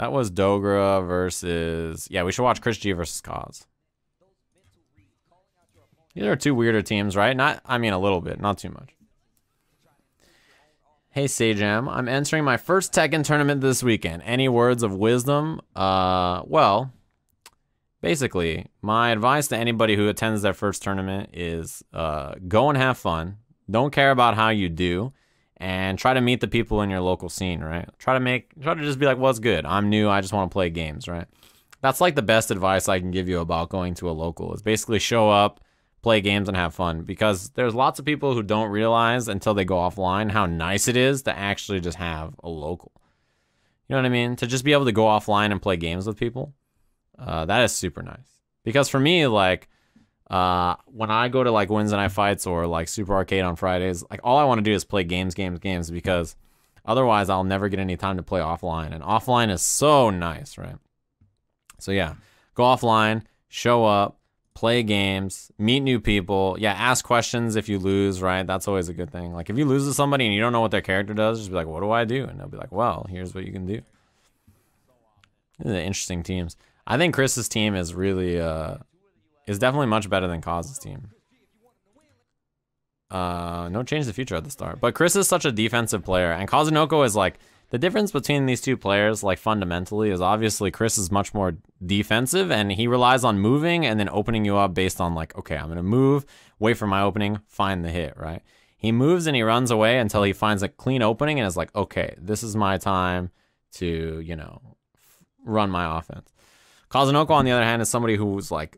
That was Dogra versus... Yeah, we should watch ChrisG versus Kaz. These are two weirder teams, right? Not, I mean, a little bit. Not too much. Hey, Sajam. I'm entering my first Tekken tournament this weekend. Any words of wisdom? Well, basically, my advice to anybody who attends their first tournament is go and have fun. Don't care about how you do. And try to meet the people in your local scene, right? Try to just be like, what's good? I'm new. I just want to play games, right? That's like the best advice I can give you about going to a local. Is basically show up, play games, and have fun. Because there's lots of people who don't realize until they go offline how nice it is to actually just have a local. You know what I mean? To just be able to go offline and play games with people. That is super nice. Because for me, like, when I go to like Wednesday night fights or like Super Arcade on Fridays, like all I want to do is play games, because otherwise I'll never get any time to play offline. And offline is so nice, right? So yeah, go offline, show up, play games, meet new people. Yeah, ask questions if you lose, right? That's always a good thing. Like if you lose to somebody and you don't know what their character does, just be like, what do I do? And they'll be like, well, here's what you can do. These are interesting teams. I think Chris's team is really, is definitely much better than Kaz's team. No change the future at the start. But Chris is such a defensive player. And Kazunoko is like, the difference between these two players, like fundamentally, is obviously Chris is much more defensive. And he relies on moving and then opening you up based on like, okay, I'm going to move, wait for my opening, find the hit, right? He moves and he runs away until he finds a clean opening and is like, okay, this is my time to, you know, run my offense. Kazunoko, on the other hand, is somebody who's like,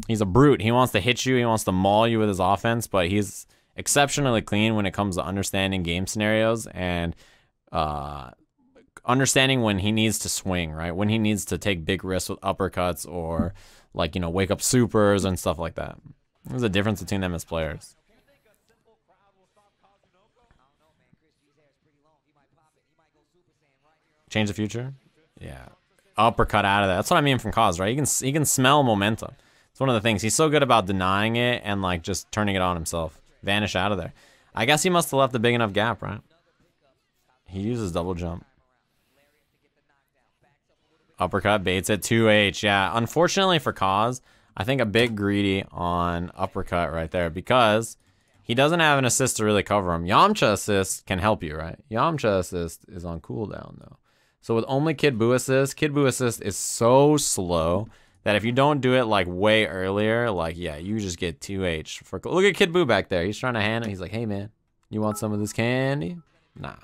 he's a brute. He wants to hit you. He wants to maul you with his offense, but he's exceptionally clean when it comes to understanding game scenarios and understanding when he needs to swing, right? When he needs to take big risks with uppercuts or like, you know, wake up supers and stuff like that. There's a difference between them as players. Change the future? Yeah. Uppercut out of that. That's what I mean from Kaz, right? He can smell momentum. It's one of the things. He's so good about denying it and like just turning it on himself. Vanish out of there. I guess he must have left a big enough gap, right? He uses double jump. Uppercut baits it 2H. Yeah, unfortunately for Kaz, I think a bit greedy on uppercut right there because he doesn't have an assist to really cover him. Yamcha assist can help you, right? Yamcha assist is on cooldown though. So with only Kid Buu assist is so slow that if you don't do it like way earlier, like yeah, you just get 2H. Look at Kid Buu back there. He's trying to hand it. He's like, hey man, you want some of this candy? Nah.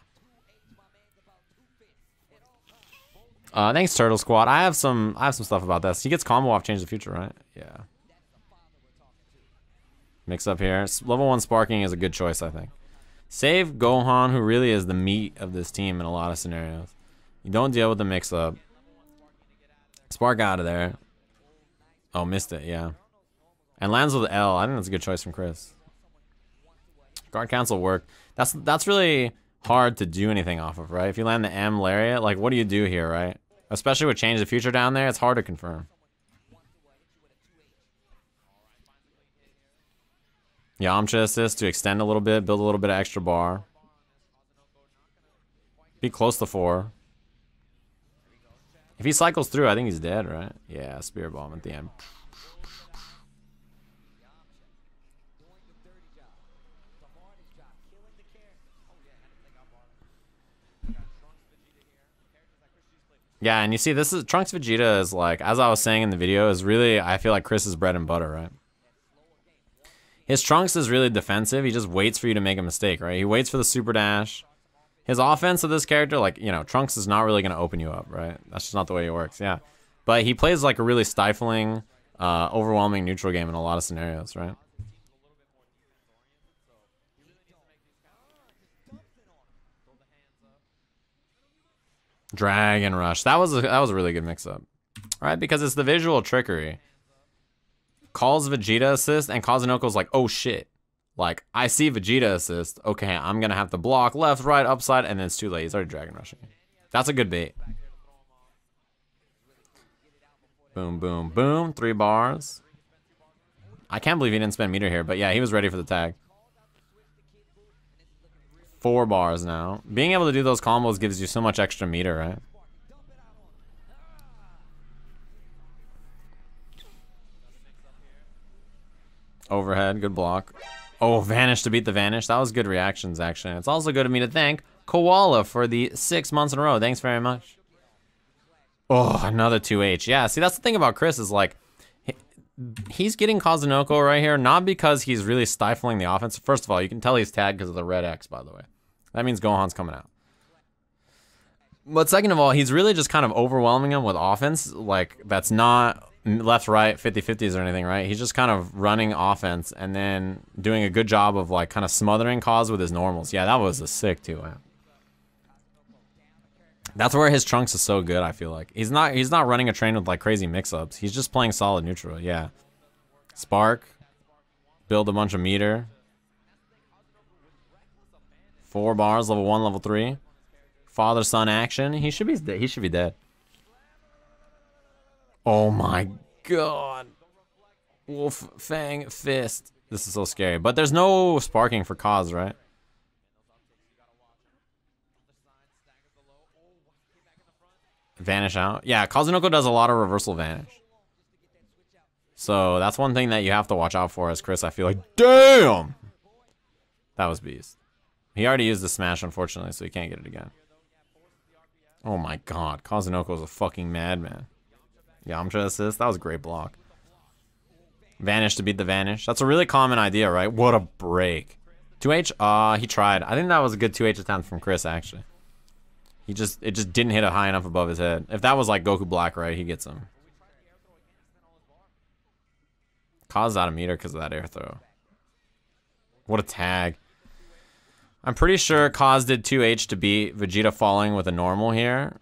Thanks, Turtle Squad. I have some stuff about this. He gets combo off Change the Future, right? Yeah. Mix up here. Level 1 sparking is a good choice, I think. Save Gohan, who really is the meat of this team in a lot of scenarios. You don't deal with the mix-up. Spark out of there. Oh, missed it, yeah. And lands with L. I think that's a good choice from Chris. Guard cancel work. That's really hard to do anything off of, right? If you land the M Lariat, like what do you do here, right? Especially with Change the Future down there, it's hard to confirm. Yamcha assist to extend a little bit, build a little bit of extra bar. Be close to 4. If he cycles through, I think he's dead, right? Yeah, Spear Bomb at the end. Yeah, and you see, this is Trunks Vegeta is like, as I was saying in the video, is really, I feel like Chris's bread and butter, right? His Trunks is really defensive. He just waits for you to make a mistake, right? He waits for the super dash. His offense of this character, like, you know, Trunks is not really going to open you up, right? That's just not the way it works, yeah. But he plays like a really stifling, overwhelming neutral game in a lot of scenarios, right? Dragon Rush. That was a really good mix-up, right? Because it's the visual trickery. Calls Vegeta assist, and Kazunoko's like, oh shit. Like, I see Vegeta assist. Okay, I'm going to have to block left, right, upside, and then it's too late. He's already Dragon Rushing. That's a good bait. Boom, boom, boom. 3 bars. I can't believe he didn't spend meter here, but yeah, he was ready for the tag. 4 bars now. Being able to do those combos gives you so much extra meter, right? Overhead, good block. Oh, Vanish to beat the Vanish. That was good reactions, actually. It's also good of me to thank Koala for the 6 months in a row. Thanks very much. Oh, another 2H. Yeah, see, that's the thing about Chris is like, he's getting Kazunoko right here, not because he's really stifling the offense. First of all, you can tell he's tagged because of the red X, by the way. That means Gohan's coming out. But second of all, he's really just kind of overwhelming him with offense. Like, that's not left, right, 50-50s or anything, right? He's just kind of running offense and then doing a good job of, like, kind of smothering Kaz with his normals. Yeah, that was a sick, too, man. That's where his Trunks is so good, I feel like. He's not running a train with, like, crazy mix-ups. He's just playing solid neutral, yeah. Spark. Build a bunch of meter. 4 bars, level 1, level 3. Father-son action. He should be dead. Oh my god. Wolf Fang Fist. This is so scary. But there's no sparking for Kaz, right? Vanish out. Yeah, Kazunoko does a lot of reversal vanish. So that's one thing that you have to watch out for as Chris, I feel like. Damn! That was beast. He already used the smash, unfortunately, so he can't get it again. Oh my god, Kazunoko's a fucking madman. Yamcha assist, that was a great block. Vanish to beat the Vanish. That's a really common idea, right? What a break. 2H? He tried. I think that was a good 2H attempt from Chris, actually. It just didn't hit it high enough above his head. If that was like Goku Black, right, he gets him. Kaz out of meter because of that air throw. What a tag. I'm pretty sure Kaz did 2H to beat Vegeta falling with a normal here,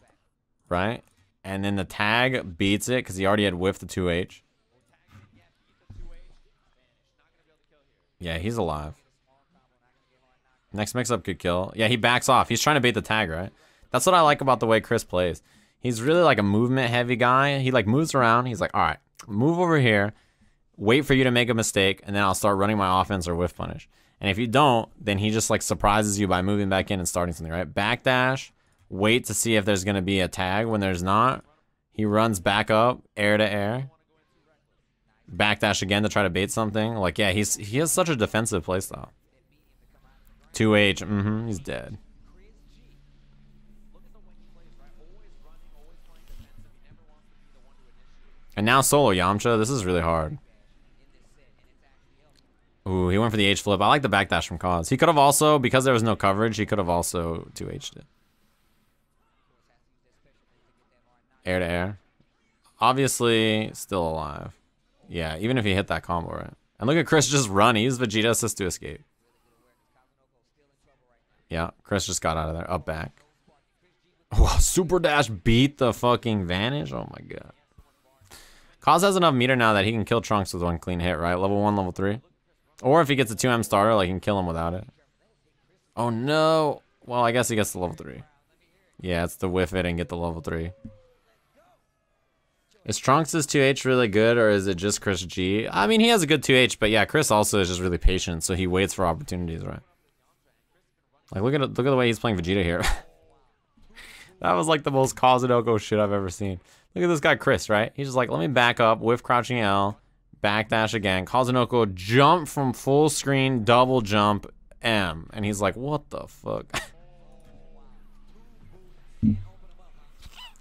right? And then the tag beats it because he already had whiffed the 2H. Yeah, he's alive. Next mix-up could kill. Yeah, he backs off. He's trying to bait the tag, right? That's what I like about the way Chris plays. He's really like a movement-heavy guy. He like moves around. He's like, all right, move over here, wait for you to make a mistake, and then I'll start running my offense or whiff punish. And if you don't, then he just like surprises you by moving back in and starting something, right? Backdash, wait to see if there's going to be a tag. When there's not, he runs back up, air to air. Backdash again to try to bait something. Like, yeah, he has such a defensive playstyle. 2H, he's dead. And now solo Yamcha, this is really hard. Ooh, he went for the H flip. I like the backdash from Kaz. He could have also, because there was no coverage, he could have also 2H'd it. Air to air. Obviously, still alive. Yeah, even if he hit that combo, right? And look at Chris just run. He used Vegeta assist to escape. Yeah, Chris just got out of there. Up back. Oh, super dash beat the fucking Vanish. Oh my god. Kaz has enough meter now that he can kill Trunks with one clean hit, right? Level 1, level 3. Or if he gets a 2M starter, like, he can kill him without it. Oh, no. Well, I guess he gets the level 3. Yeah, it's the whiff it and get the level 3. Is Trunks' 2H really good, or is it just ChrisG? I mean, he has a good 2H, but yeah, Chris also is just really patient, so he waits for opportunities, right? Like, look at the way he's playing Vegeta here. That was, like, the most Kazunoko shit I've ever seen. Look at this guy, Chris, right? He's just like, let me back up, whiff crouching L, backdash again. Kazunoko jump from full screen, double jump, M. And he's like, what the fuck?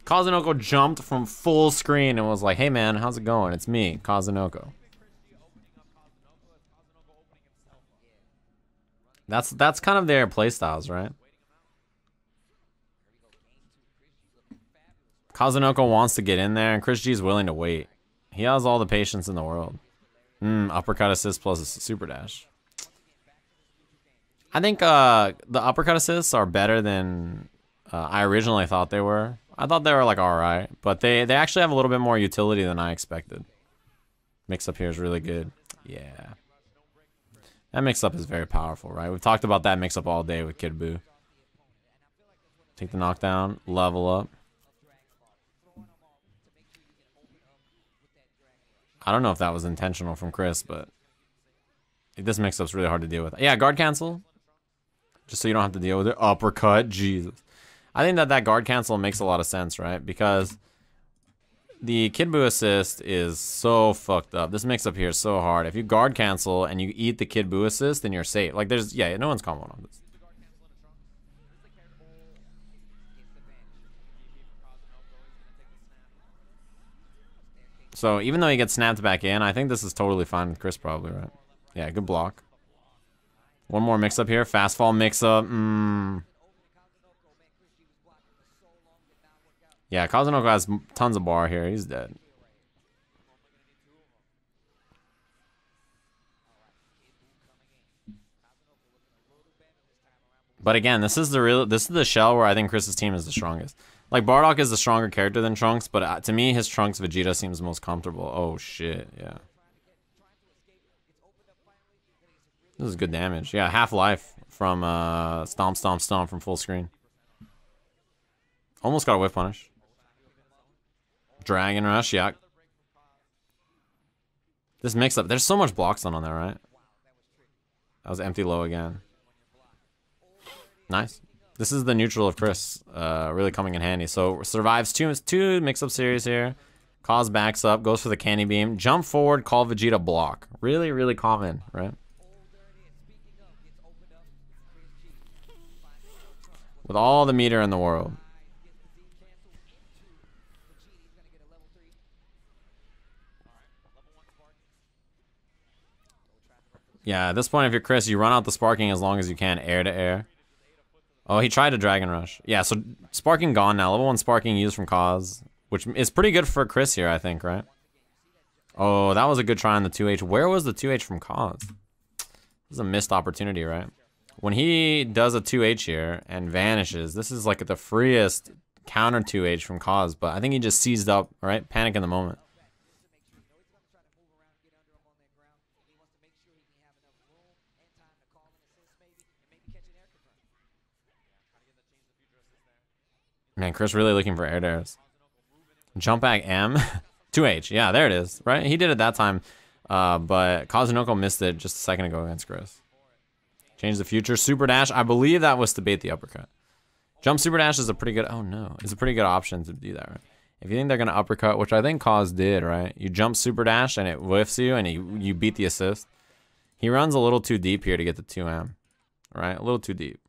Kazunoko jumped from full screen and was like, hey man, how's it going? It's me, Kazunoko. That's kind of their playstyles, right? Kazunoko wants to get in there, and ChrisG is willing to wait. He has all the patience in the world. Uppercut assist plus a super dash. I think the uppercut assists are better than I originally thought they were. I thought they were like alright, but they actually have a little bit more utility than I expected. Mix up here is really good. Yeah. That mix up is very powerful, right? We've talked about that mix up all day with Kid Buu. Take the knockdown, level up. I don't know if that was intentional from Chris, but this mix-up's really hard to deal with. Yeah, guard cancel. Just so you don't have to deal with it. Uppercut, Jesus. I think that guard cancel makes a lot of sense, right? Because The Kid Buu assist is so fucked up. This mix-up here is so hard. If you guard cancel and you eat the Kid Buu assist, then you're safe. Like, there's... Yeah, no one's comboing on this. So, even though he gets snapped back in, I think this is totally fine with Chris probably, right? Yeah, good block. One more mix-up here. Fast fall mix-up. Yeah, Kazunoko has tons of bar here. He's dead. But again, this is the shell where I think Chris's team is the strongest. Like, Bardock is the stronger character than Trunks, but to me, his Trunks Vegeta seems most comfortable. Oh, shit, yeah. This is good damage. Yeah, half life from Stomp, Stomp, Stomp from full screen. Almost got a whiff punish. Dragon Rush, yeah. This mix-up, there's so much block stun on there, right? That was empty low again. Nice. This is the neutral of Chris, really coming in handy. So survives two mix-up series here. Cause backs up, goes for the candy beam. Jump forward, call Vegeta block. Really, really common, right? With all the meter in the world. Yeah, at this point, if you're Chris, you run out the sparking as long as you can, air to air. Oh, he tried to Dragon Rush. Yeah, so sparking gone now. Level 1 sparking used from Kaz, which is pretty good for Chris here, I think, right? Oh, that was a good try on the 2H. Where was the 2H from Kaz? This is a missed opportunity, right? When he does a 2H here and vanishes, this is like the freest counter 2H from Kaz, but I think he just seized up, right? Panic in the moment. Man, Chris really looking for air dares. Jump back M. 2H. Yeah, there it is. Right? He did it that time. But Kazunoko missed it just a second ago against Chris. Change the future. Super dash. I believe that was to bait the uppercut. Jump super dash is a pretty good... Oh, no. It's a pretty good option to do that, right? If you think they're going to uppercut, which I think Kaz did, right? You jump super dash and it whiffs you and you beat the assist. He runs a little too deep here to get the 2M. Right? A little too deep.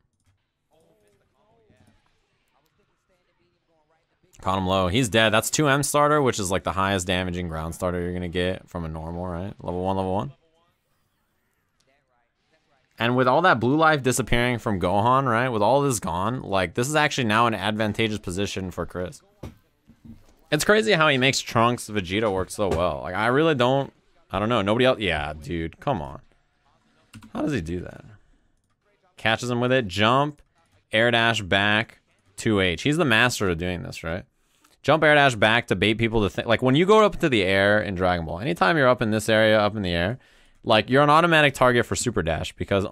Caught him low. He's dead. That's 2M starter, which is like the highest damaging ground starter you're going to get from a normal, right? Level 1, level 1. And with all that blue life disappearing from Gohan, right? With all this gone, like, this is actually now an advantageous position for Chris. It's crazy how he makes Trunks Vegeta work so well. Like, I really don't... I don't know. Nobody else... Yeah, dude. Come on. How does he do that? Catches him with it. Jump. Air dash back. 2H. He's the master of doing this, right? Jump air dash back to bait people to think. Like, when you go up to the air in Dragon Ball, anytime you're up in this area, up in the air, like, you're an automatic target for super dash because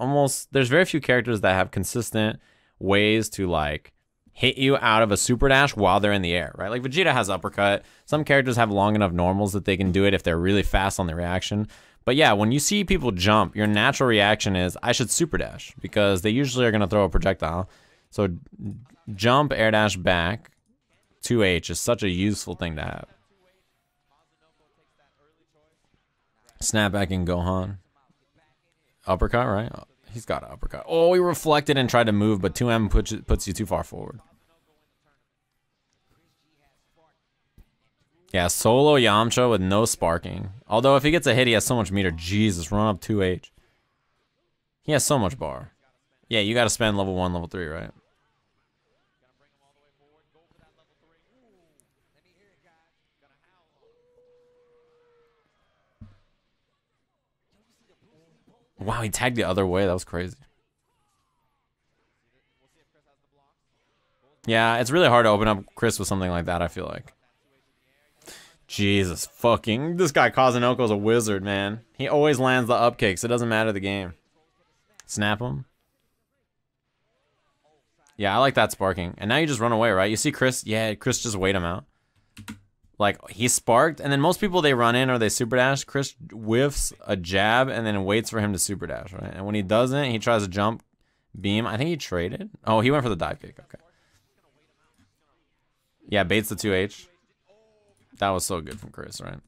there's very few characters that have consistent ways to, like, hit you out of a super dash while they're in the air, right? Like, Vegeta has uppercut. Some characters have long enough normals that they can do it if they're really fast on the reaction. But yeah, when you see people jump, your natural reaction is, I should super dash because they usually are going to throw a projectile. So jump air dash back 2H is such a useful thing to have. Snap back in Gohan. Uppercut, right? Oh, he's got an uppercut. Oh, he reflected and tried to move, but 2M puts you too far forward. Yeah, solo Yamcha with no sparking. Although if he gets a hit, he has so much meter. Jesus, run up 2H. He has so much bar. Yeah, you got to spend level 1, level 3, right? Wow, he tagged the other way. That was crazy. Yeah, it's really hard to open up Chris with something like that, I feel like. Jesus fucking... This guy Kazunoko's a wizard, man. He always lands the up kicks. It doesn't matter the game. Snap him. Yeah, I like that sparking. And now you just run away, right? You see Chris... Yeah, Chris just wait him out. Like, he sparked, and then most people, they run in or they super dash. Chris whiffs a jab and then waits for him to super dash, right? And when he doesn't, he tries to jump beam. I think he traded. Oh, he went for the dive kick. Okay. Yeah, baits the 2H. That was so good from Chris, right?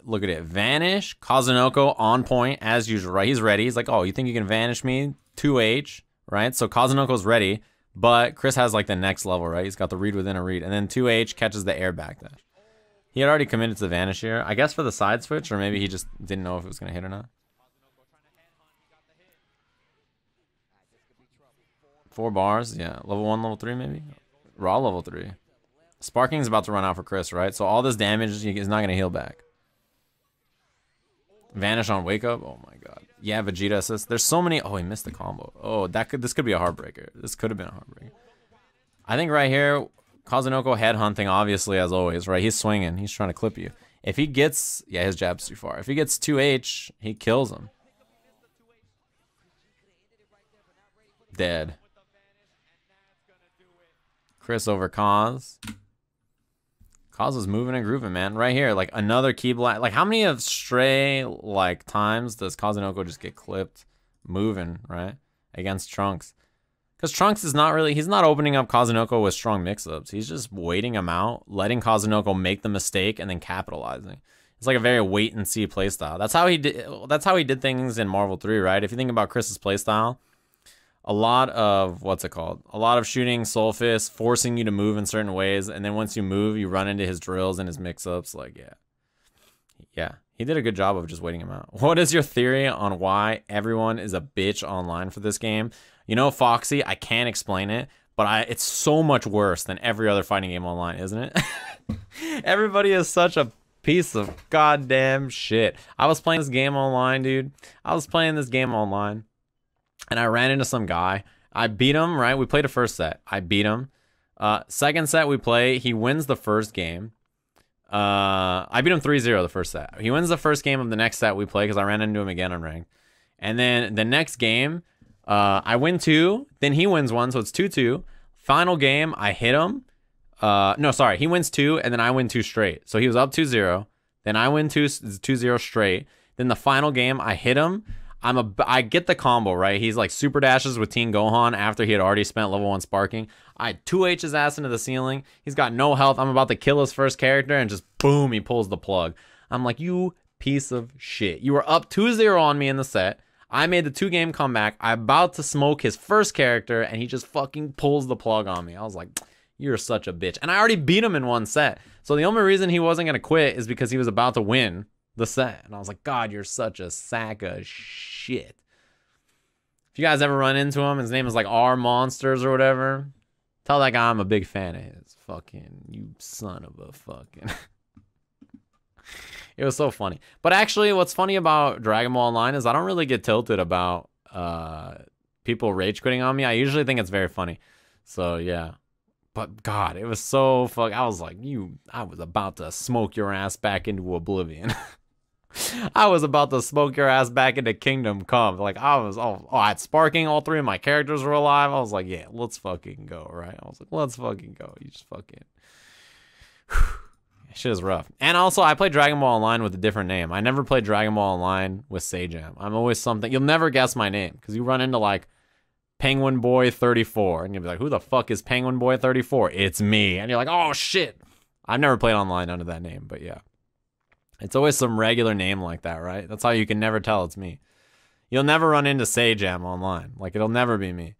Look at it. Vanish. Kazunoko on point as usual, right? He's ready. He's like, oh, you think you can vanish me? 2H, right? So Kazunoko's ready, but Chris has like the next level, right? He's got the read within a read. And then 2H catches the air backdash. He had already committed to the vanish here. I guess for the side switch, or maybe he just didn't know if it was going to hit or not. 4 bars, yeah. Level 1, level 3 maybe? Raw level 3. Sparking's about to run out for Chris, right? So all this damage is not going to heal back. Vanish on wake up. Oh my god. Yeah, Vegeta assist. There's so many. Oh, he missed the combo. Oh, this could be a heartbreaker. This could have been a heartbreaker. I think right here, Kazunoko head hunting, obviously, as always, right? He's swinging. He's trying to clip you. If he gets, yeah, his jab's too far. If he gets 2H, he kills him. Dead. Chris over Kaz. Kaz is moving and grooving, man. Right here, like another key blast. Like how many of stray like times does Kazunoko just get clipped moving, right? Against Trunks. Because Trunks is not really, he's not opening up Kazunoko with strong mix-ups. He's just waiting him out, letting Kazunoko make the mistake, and then capitalizing. It's like a very wait-and-see playstyle. That's how he did things in Marvel 3, right? If you think about Chris's playstyle, a lot of, what's it called? A lot of shooting Soul Fist, forcing you to move in certain ways, and then once you move, you run into his drills and his mix-ups. Like, yeah. Yeah, he did a good job of just waiting him out. What is your theory on why everyone is a bitch online for this game? You know, Foxy, I can't explain it, but it's so much worse than every other fighting game online, isn't it? Everybody is such a piece of goddamn shit. I was playing this game online, dude. I was playing this game online, and I ran into some guy. I beat him, right? We played a first set. I beat him. Second set we play, he wins the first game. I beat him 3-0 the first set. He wins the first game of the next set we play because I ran into him again on ranked. And then the next game, I win 2, then he wins 1, so it's 2-2. Final game, I hit him. No, sorry, he wins 2, and then I win 2 straight. So he was up 2-0, then I win 2-0 straight. Then the final game, I hit him. I get the combo, right? He's like super dashes with Teen Gohan after he had already spent level 1 sparking. I 2H his ass into the ceiling. He's got no health. I'm about to kill his first character, and just boom, he pulls the plug. I'm like, you piece of shit. You were up 2-0 on me in the set. I made the 2-game comeback. I'm about to smoke his first character, and he just fucking pulls the plug on me. I was like, you're such a bitch. And I already beat him in 1 set. So the only reason he wasn't going to quit is because he was about to win the set. And I was like, God, you're such a sack of shit. If you guys ever run into him, his name is like R Monsters or whatever, tell that guy I'm a big fan of his. Fucking, you son of a fucking... It was so funny. But actually, what's funny about Dragon Ball Online is I don't really get tilted about people rage quitting on me. I usually think it's very funny. So, yeah. But, God, it was so fuck. I was like, I was about to smoke your ass back into oblivion. I was about to smoke your ass back into Kingdom Come. Like, I was, I had sparking. All 3 of my characters were alive. I was like, yeah, let's fucking go, right? I was like, let's fucking go. You just fucking... Shit is rough. And also, I play Dragon Ball Online with a different name. I never played Dragon Ball Online with Sajam. I'm always something... You'll never guess my name, because you run into, like, Penguin Boy 34, and you'll be like, who the fuck is Penguin Boy 34? It's me. And you're like, oh, shit. I've never played online under that name, but yeah. It's always some regular name like that, right? That's how you can never tell it's me. You'll never run into Sajam online. Like, it'll never be me.